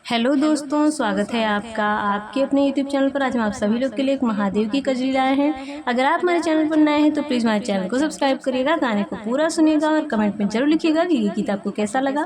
Hello दोस्तों, स्वागत है आपका आपके अपने यूट्यूब चैनल पर। आज हम आप सभी लोग के लिए एक महादेव की कजरी लाए हैं। अगर आप हमारे चैनल पर नए हैं तो प्लीज़ हमारे चैनल को सब्सक्राइब करिएगा, गाने को पूरा सुनिएगा और कमेंट में जरूर लिखिएगा कि ये गीत आपको कैसा लगा।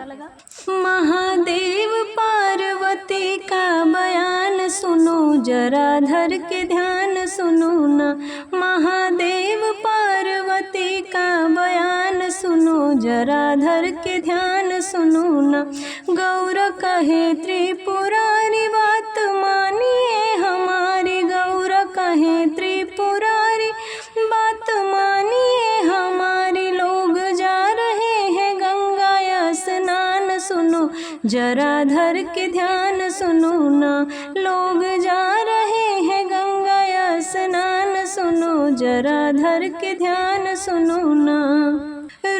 महादेव पार्वती का बयान सुनो, जरा धर के ध्यान सुनो ना। महादेव पार्वती का बयान सुनो, जरा धर के ध्यान सुनो ना। गौर कहे त्रिपुरारी बात मानिए हमारी, गौर कहे त्रिपुरारी बात मानिए हमारी। लोग जा रहे हैं गंगा स्नान सुनो, जरा धर के ध्यान सुनो ना। लोग जा रहे हैं गंगा स्नान सुनो, जरा धर के ध्यान सुनो ना।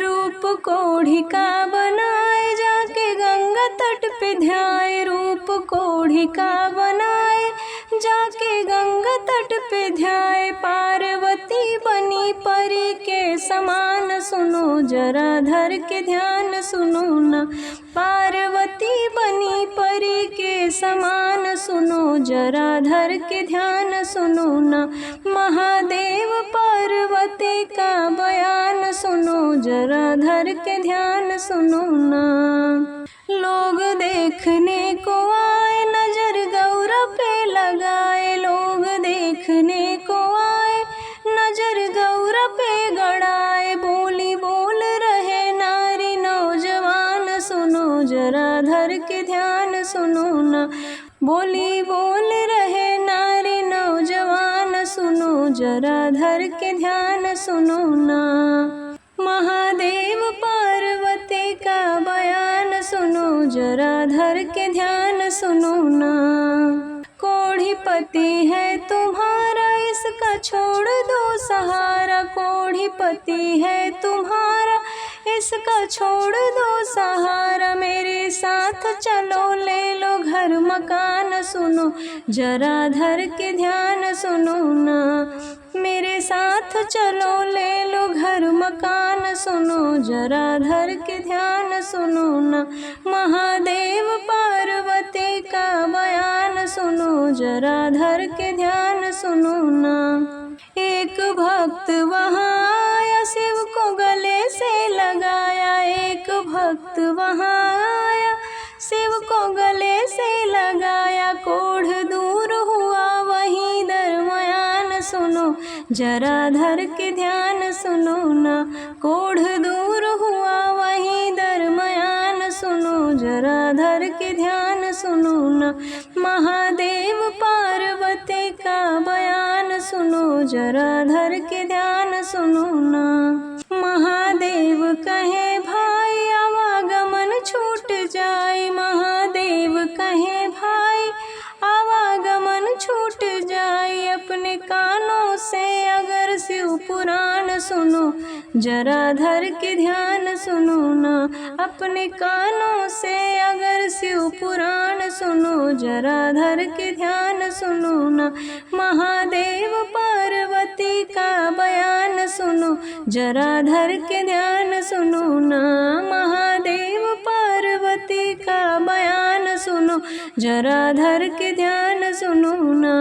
रूप कोढ़ी का बनाए जाके गंगा तट पे ध्याए, रूप कोढ़ी का बनाए जाके गंगा तट पे ध्याए। पार्वती बनी परी के समान सुनो, जरा धर के ध्यान सुनो ना। पार्वती बनी परी के समान सुनो, जरा धर के ध्यान सुनो ना। महादेव पार्वती का बयान सुनो, जरा धर के ध्यान सुनो ना। लोग देखने को आए, नजर गौर पे लगाए। लोग देखने को आए, नजर गौर पे गड़ाए। बोली बोल रहे नारी नौजवान सुनो, जरा धर के ध्यान सुनो ना। बोली बोल रहे नारी नौजवान सुनो, जरा धर के ध्यान सुनो ना। महादेव पार्वती का बयान सुनो, जरा धर के ध्यान सुनो ना। कोढ़ीपति है तुम्हारा, इसका छोड़ दो सहारा। कोढ़ीपति है तुम्हारा, इसका छोड़ दो सहारा। मेरे साथ चलो ले लो घर मकान सुनो, जरा धर के ध्यान सुनो ना। मेरे साथ चलो ले लो घर मकान सुनो, जरा धर के ध्यान सुनो ना। महादेव पार्वती का बयान सुनो, जरा धर के ध्यान सुनो ना। एक भक्त वहाँ आया, शिव को गले से लगाया। एक भक्त वहाँ आया, शिव को गले से लगाया। कोढ़ दूर हुआ वहीं दरमयान सुनो, जरा धर के ध्यान सुनो ना। कोढ़ दूर हुआ वहीं दरमयान सुनो, जरा धर के ध्यान सुनो ना। महादेव पार्वती का बयान सुनो, जरा धर के ध्यान सुनो ना। महादेव कहे भाई आवागमन छूट जाए। महादेव कहे भाई आवागमन छूट जाए। अपने कानों से अगर शिव पुराण सुनो, जरा धर के ध्यान सुनो ना। अपने कानों से अगर शिव पुराण सुनो, जरा धर के ध्यान सुनो ना। महादेव पार्वती का बयान सुनो, जरा धर के ध्यान सुनो ना। महादेव पार्वती का बयान सुनो, जरा धर के ध्यान सुनो ना।